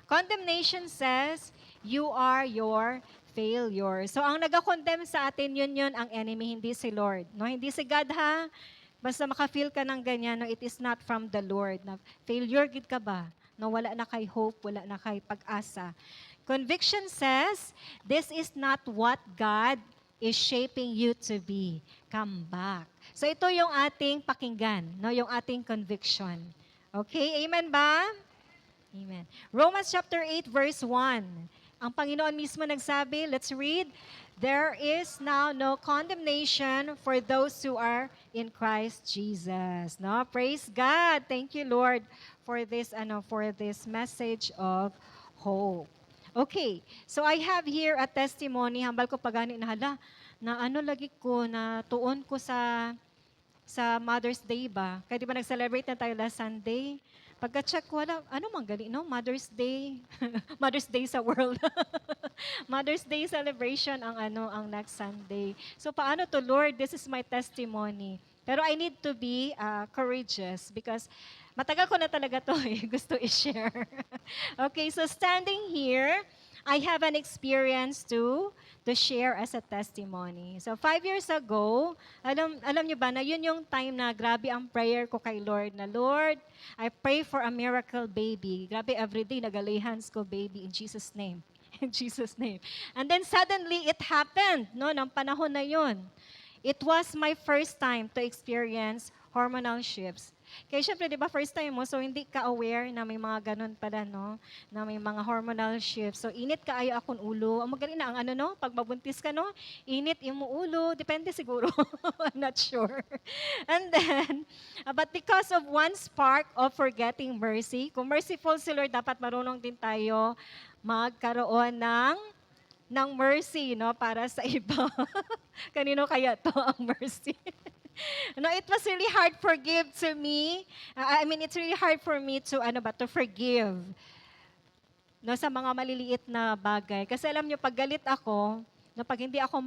Condemnation says, you are your failure. So ang nag-condemn sa atin, yun ang enemy, hindi si Lord. No, hindi si God ha. Basta maka-feel ka ng ganyan, no, it is not from the Lord. Na failure gid ka ba? No, wala na kay hope, wala na kay pag-asa. Conviction says, this is not what God is shaping you to be. Come back. So ito yung ating pakinggan, no, yung ating conviction. Okay, amen ba? Amen. Romans chapter 8 verse 1. Ang Panginoon mismo nagsabi, let's read, there is now no condemnation for those who are in Christ Jesus. No, praise God. Thank you, Lord, for this message of hope. Okay, so I have here a testimony, hambal ko pagani na hala, na lagi ko, na tuon ko sa Mother's Day ba? Kaya di ba nag-celebrate na tayo last Sunday? Pagka-check ko, wala, mang gali, no? Mother's Day. Mother's Day sa world. Mother's Day celebration ang next Sunday. So paano to, Lord? This is my testimony. Pero I need to be courageous because matagal ko na talaga to gusto i-share. Okay, so standing here, I have an experience to share as a testimony. So 5 years ago, alam niyo ba na yun yung time na grabe ang prayer ko kay Lord na, Lord, I pray for a miracle baby. Grabe, everyday nagalay hands ko, baby, in Jesus' name. In Jesus' name. And then suddenly, it happened, no, ng panahon na yun. It was my first time to experience hormonal shifts. Kaya syempre, di ba, first time mo, so hindi ka aware na may mga ganun pala, no? Na may mga hormonal shifts. So, init ka ayo akong ulo. Ang magaling na ang pag mabuntis ka, no? Init yung ulo. Depende siguro. I'm not sure. And then, but because of one spark of forgetting mercy, kung merciful si Lord, dapat marunong din tayo magkaroon ng mercy, no, para sa iba. Kanino kaya to ang mercy? No, it was really hard to me. It's really hard for me to to forgive. No, sa mga maliliit na bagay. Kasi alam niyo, pag galit ako, no, pag hindi ako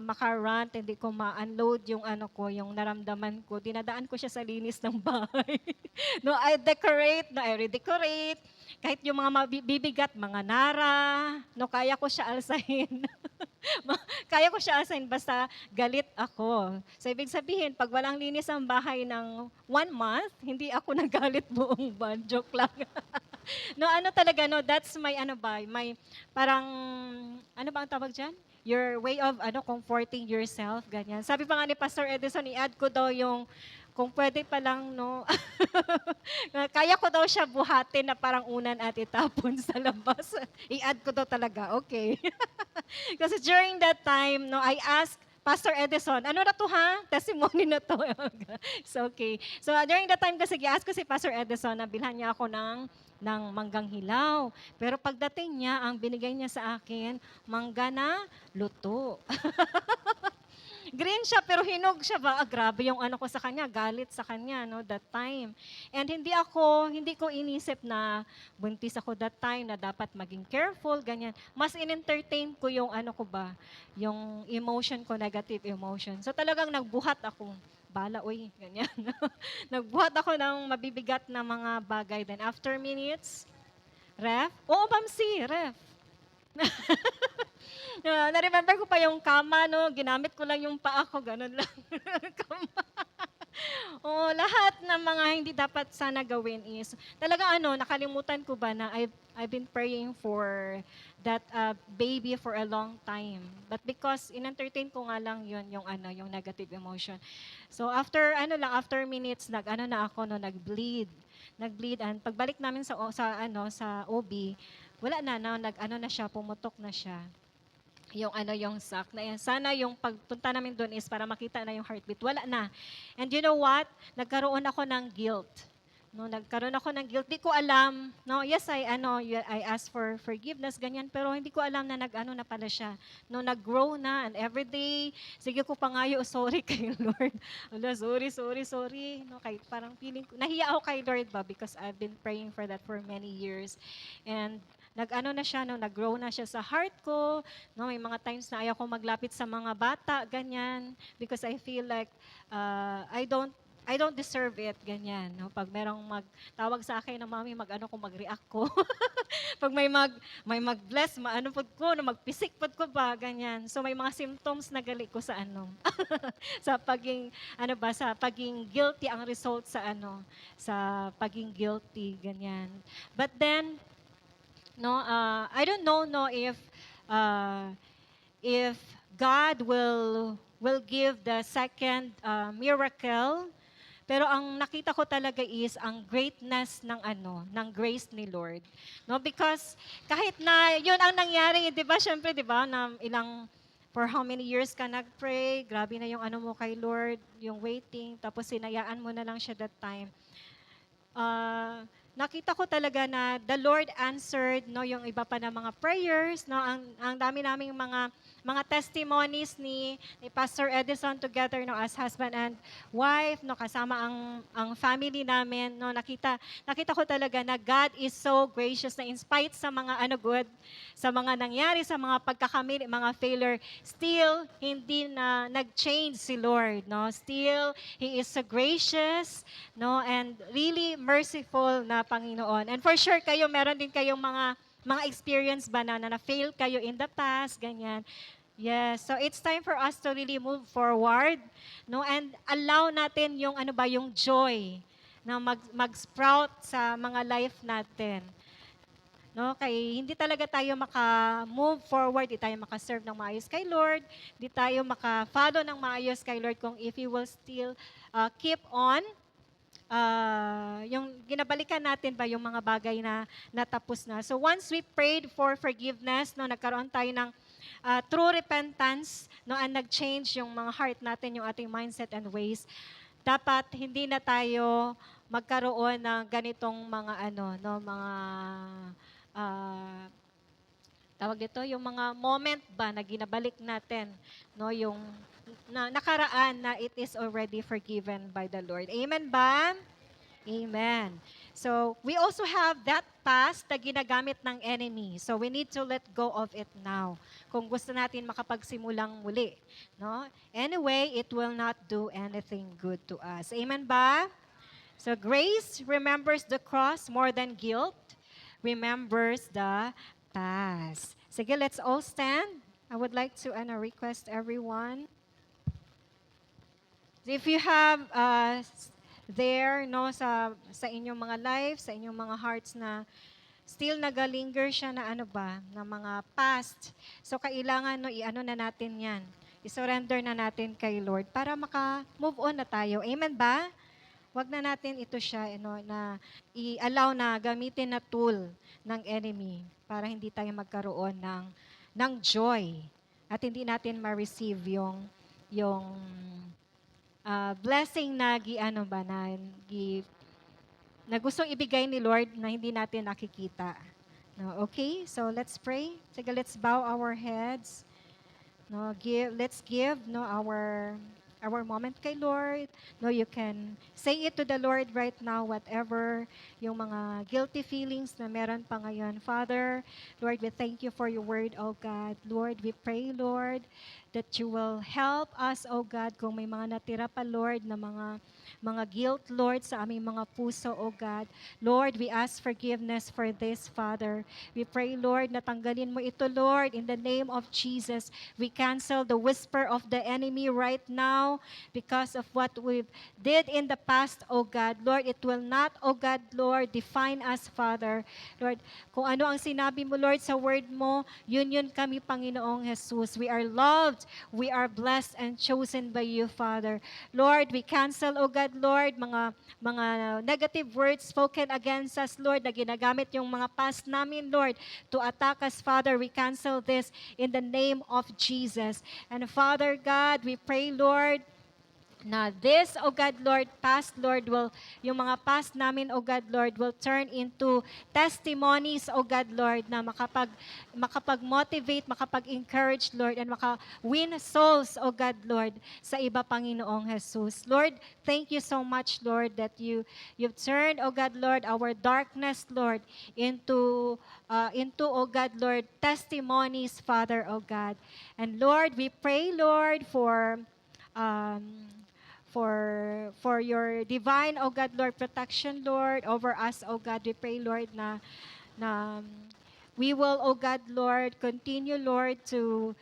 maka-rant, hindi ko ma-unload yung yung naramdaman ko, dinadaan ko siya sa linis ng bahay. No, I redecorate. Kahit yung mga mabibigat, mga nara, no, kaya ko siya alsahin. Kaya ko siya alsahin basta galit ako. So, ibig sabihin, pag walang linis ang bahay ng 1 month, hindi ako nagalit buong buwan. Joke lang. No, talaga, no, that's my, my, parang, ba ang tawag dyan? Your way of, comforting yourself, ganyan. Sabi pa nga ni Pastor Edison, i-add ko daw yung, kung pwede pa lang, no, kaya ko daw siya buhatin na parang unan at itapon sa labas. I-add ko daw talaga, okay. Kasi during that time, no, I asked Pastor Edison, ano na to ha? Testimony na to. So, okay. So, during that time kasi, i-ask ko si Pastor Edison na bilhan niya ako ng manggang hilaw. Pero pagdating niya, ang binigay niya sa akin, mangga na luto. Green siya, pero hinog siya ba? Grabe yung ko sa kanya, galit sa kanya, no, that time. And hindi ko inisip na buntis ako that time, na dapat maging careful, ganyan. Mas in-entertain ko yung ko ba, yung emotion ko, negative emotion. So talagang nagbuhat ako, bala, uy, ganyan. Nagbuhat ako ng mabibigat na mga bagay. Then after minutes, ref? Oo, Mamsi, ref. Na-remember ko pa yung kama, no? Ginamit ko lang yung paa ko, ganun lang. Kama. Oh, lahat ng mga hindi dapat sana gawin is, talaga nakalimutan ko ba na I've been praying for that baby for a long time. But because in-entertain ko nga lang yun, yung negative emotion. So after minutes, na ako, no, nag-bleed, and pagbalik namin sa OB, wala na siya, pumutok na siya. Yung sac na yan. Sana yung pagpunta namin doon is para makita na yung heartbeat. Wala na. And you know what? Nagkaroon ako ng guilt. No, nagkaroon ako ng guilt. Di ko alam. No, yes, I asked for forgiveness, ganyan, pero hindi ko alam na na pala siya. No, nag-grow na, and every day, sige ko pangayo, sorry kay Lord. Ala, sorry. No, kahit parang feeling ko, nahiya ako kay Lord ba, because I've been praying for that for many years. And nag-ano na siya, no, nag-grow na siya sa heart ko. No, may mga times na ayaw ko maglapit sa mga bata, ganyan, because I feel like I don't deserve it, ganyan. No? Pag merong magtawag sa akin na mami, mag-ano ko, mag-react ko. Pag may mag-bless, maano pod ko, na magpisik pod ko ba, ganyan. So may mga symptoms na gali ko sa ano, sa paging, ano ba, sa paging guilty ang result sa ano, sa paging guilty, ganyan. But then, no, I don't know, no, if God will give the second miracle. Pero ang nakita ko talaga is ang greatness ng ano, ng grace ni Lord. No, because kahit na 'yun ang nangyari, 'di ba? Syempre, 'di ba, na ilang for how many years ka nagpray, grabe na yung ano mo kay Lord, yung waiting, tapos sinayaan mo na lang siya that time. Nakita ko talaga na the Lord answered, no, yung iba pa na mga prayers, no, ang dami naming mga testimonies ni Pastor Edison together, no, as husband and wife, no, kasama ang family namin, no, nakita ko talaga na God is so gracious na in spite sa mga sa mga nangyari, sa mga pagkakamali, mga failure, still hindi na nag-change si Lord, no, still He is so gracious, no, and really merciful na Panginoon. And for sure kayo, meron din kayong mga experience ba na na-fail kayo in the past, ganyan. Yes, so it's time for us to really move forward, no, and allow natin yung ano ba, yung joy na mag-sprout sa mga life natin. No, kay hindi talaga tayo maka-move forward, hindi tayo maka-serve ng maayos kay Lord, hindi tayo maka-follow ng maayos kay Lord kung if you will still keep on yung ginabalikan natin ba yung mga bagay na natapos na. So once we prayed for forgiveness, no, nagkaroon tayo ng true repentance, no, and nag-change yung mga heart natin, yung ating mindset and ways, dapat hindi na tayo magkaroon ng ganitong mga ano, no, mga tawag dito, yung mga moment ba na ginabalik natin, no, yung nakaraan na it is already forgiven by the Lord. Amen ba? Amen. So, we also have that past na ginagamit ng enemy. So, we need to let go of it now. Kung gusto natin makapagsimulang muli. No? Anyway, it will not do anything good to us. Amen ba? So, grace remembers the cross more than guilt. Remembers the past. Sige, let's all stand. I would like to request everyone. If you have there, no, sa inyong mga lives, sa inyong mga hearts na still nagalinger siya na ano ba, na mga past. So kailangan, no, i-ano na natin 'yan. I-surrender na natin kay Lord para maka-move on na tayo. Amen ba? Wag na natin ito siya, na i-allow na gamitin na tool ng enemy para hindi tayo magkaroon ng joy at hindi natin ma-receive yung blessing na na gustong ibigay ni Lord na hindi natin nakikita. No, okay? So let's pray. Sige, let's bow our heads. No, let's give our moment kay Lord. No, you can say it to the Lord right now, whatever yung mga guilty feelings na meron pa ngayon. Father, Lord, we thank you for your word, oh God. Lord, we pray, Lord, that you will help us, oh God, kung may mga natira pa, Lord, na mga guilt, Lord, sa aming mga puso, oh God. Lord, we ask forgiveness for this, Father. We pray, Lord, na tanggalin mo ito, Lord, in the name of Jesus. We cancel the whisper of the enemy right now because of what we did in the past, oh God. Lord, it will not, oh God, Lord, define us, Father. Lord, kung ano ang sinabi mo, Lord, sa word mo, yun kami, Panginoong Jesus. We are loved, we are blessed and chosen by you, Father. Lord, we cancel, oh God, Lord, mga negative words spoken against us, Lord, na ginagamit yung mga past namin, Lord, to attack us, Father. We cancel this in the name of Jesus. And Father God, we pray, Lord, na this, oh God, Lord, past, Lord, yung mga past namin, oh God, Lord, will turn into testimonies, oh God, Lord, na makapag-motivate, makapag-encourage, Lord, and maka-win souls, oh God, Lord, sa iba, Panginoong Jesus. Lord, thank you so much, Lord, that you've turned, oh God, Lord, our darkness, Lord, into, oh God, Lord, testimonies, Father, oh God. And Lord, we pray, Lord, um, for your divine, oh God, Lord, protection, Lord, over us, oh God. We pray, Lord, na we will, oh God, Lord, continue, Lord, to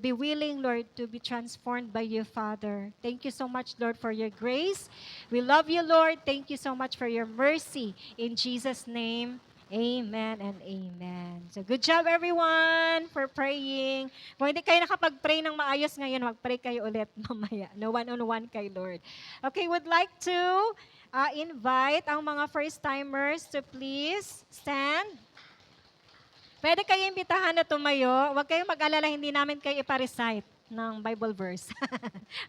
be willing, Lord, to be transformed by you, Father. Thank you so much, Lord, for your grace. We love you, Lord. Thank you so much for your mercy. In Jesus' name, amen and amen. So good job, everyone, for praying. Kung hindi kayo nakapag-pray ng maayos ngayon, mag-pray kayo ulit mamaya. No, one-on-one kay Lord. Okay, would like to invite ang mga first-timers to please stand. Pwede kayo imbitahan na tumayo. Huwag kayong mag-alala, hindi namin kayo ipa-recite ng Bible verse.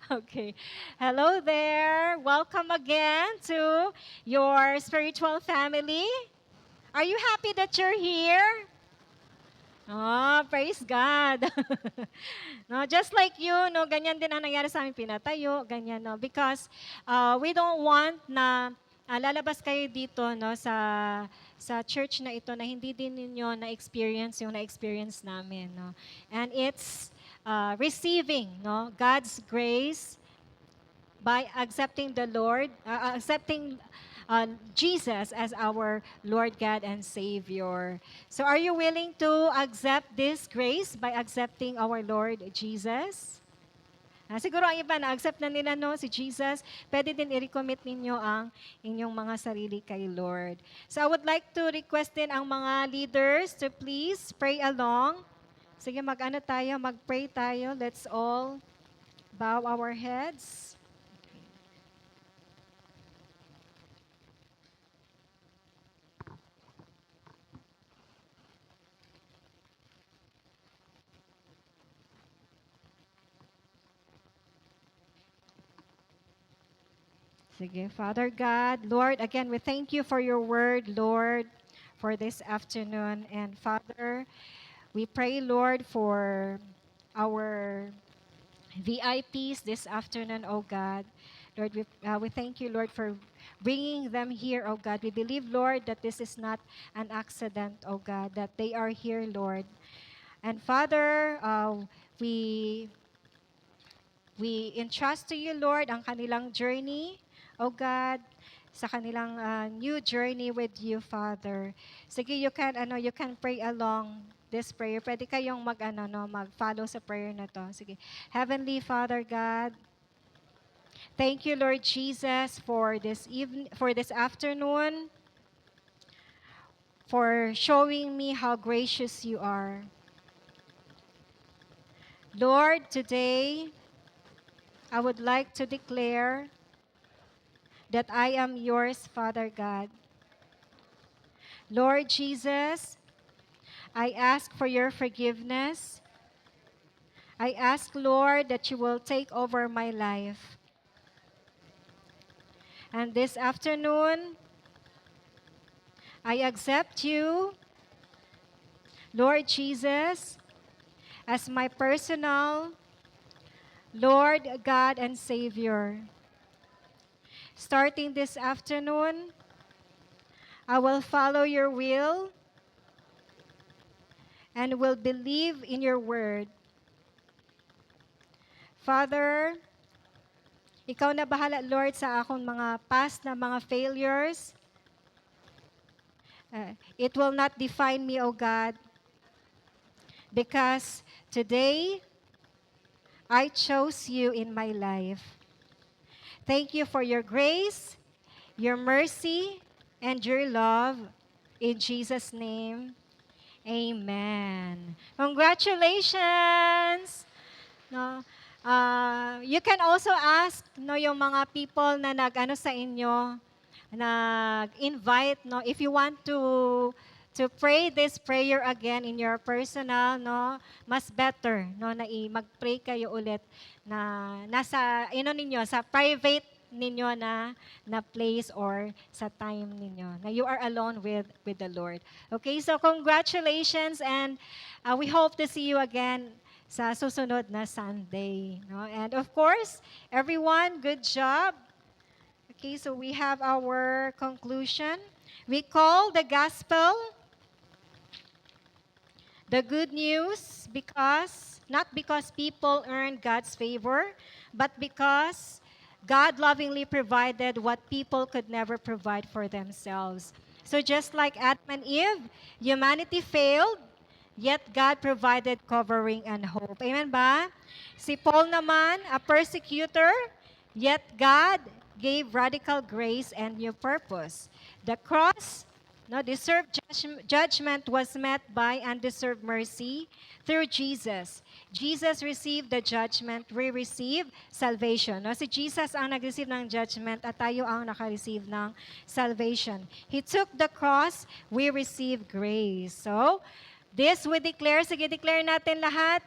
Okay. Hello there. Welcome again to your spiritual family. Are you happy that you're here? Oh, praise God. No, just like you, no, ganyan din ang nangyari sa amin, pinatayo, ganyan, no, because we don't want na lalabas kayo dito, no, sa church na ito na hindi din ninyo na-experience yung na-experience namin, no. And it's receiving, no, God's grace by accepting the Lord, accepting Jesus as our Lord God and Savior. So are you willing to accept this grace by accepting our Lord Jesus? Siguro ang iba na-accept na nila, no, si Jesus. Pwede din i-recommit ninyo ang inyong mga sarili kay Lord. So I would like to request din ang mga leaders to please pray along. Sige, mag-pray tayo. Let's all bow our heads. Sige, Father God, Lord, again, we thank you for your word, Lord, for this afternoon. And Father, we pray, Lord, for our VIPs this afternoon, oh God. Lord, we thank you, Lord, for bringing them here, oh God. We believe, Lord, that this is not an accident, oh God, that they are here, Lord. And Father, we entrust to you, Lord, ang kanilang journey, oh God, sa kanilang new journey with you, Father. Sige, you can pray along this prayer. Pwede kayong mag-follow sa prayer na to. Sige. Heavenly Father God, thank you, Lord Jesus, for this afternoon, for showing me how gracious you are. Lord, today, I would like to declare that I am yours, Father God. Lord Jesus, I ask for your forgiveness. I ask, Lord, that you will take over my life. And this afternoon, I accept you, Lord Jesus, as my personal Lord, God, and Savior. Starting this afternoon, I will follow your will and will believe in your word. Father, ikaw na bahala, Lord, sa akong mga past na mga failures. It will not define me, O God, because today, I chose you in my life. Thank you for your grace, your mercy, and your love. In Jesus' name, amen. Congratulations! No? You can also ask yung mga people na nag-ano sa inyo, nag-invite, if you want to to pray this prayer again in your personal, no, mas better, no, na mag-pray kayo ulit na nasa, ninyo, sa private ninyo na place or sa time ninyo, na you are alone with the Lord. Okay, so congratulations, and we hope to see you again sa susunod na Sunday. No? And of course, everyone, good job. Okay, so we have our conclusion. We call the gospel the good news not because people earned God's favor, but because God lovingly provided what people could never provide for themselves. So just like Adam and Eve, humanity failed, yet God provided covering and hope. Amen ba? Si Paul naman, a persecutor, yet God gave radical grace and new purpose. The cross, no, deserved judgment was met by undeserved mercy through Jesus. Jesus received the judgment, we receive salvation. No, si Jesus ang nag-receive ng judgment at tayo ang naka-receive ng salvation. He took the cross, we receive grace. So, this we declare. Sige, declare natin lahat.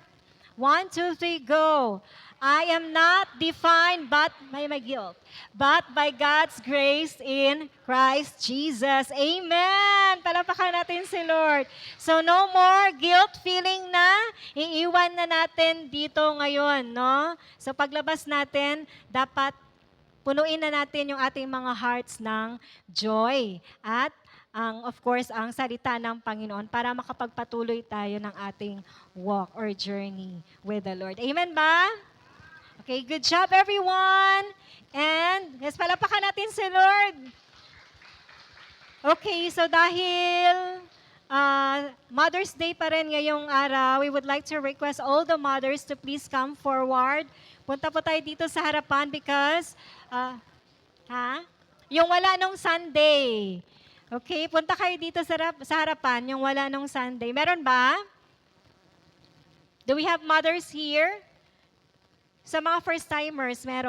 1, 2, 3, go. I am not defined by my guilt, but by God's grace in Christ Jesus. Amen! Palapakan natin si Lord. So no more guilt feeling na iiwan na natin dito ngayon, no? So paglabas natin, dapat punuin na natin yung ating mga hearts ng joy at of course, ang salita ng Panginoon para makapagpatuloy tayo ng ating walk or journey with the Lord. Amen ba? Okay, good job everyone. And yes, palapakan natin si Lord. Okay, so dahil Mother's Day pa rin ngayong araw, we would like to request all the mothers to please come forward. Punta po tayo dito sa harapan because, yung wala nung Sunday. Okay, punta kayo dito sa harapan, yung wala nung Sunday. Meron ba? Do we have mothers here? Sa mga first-timers, meron?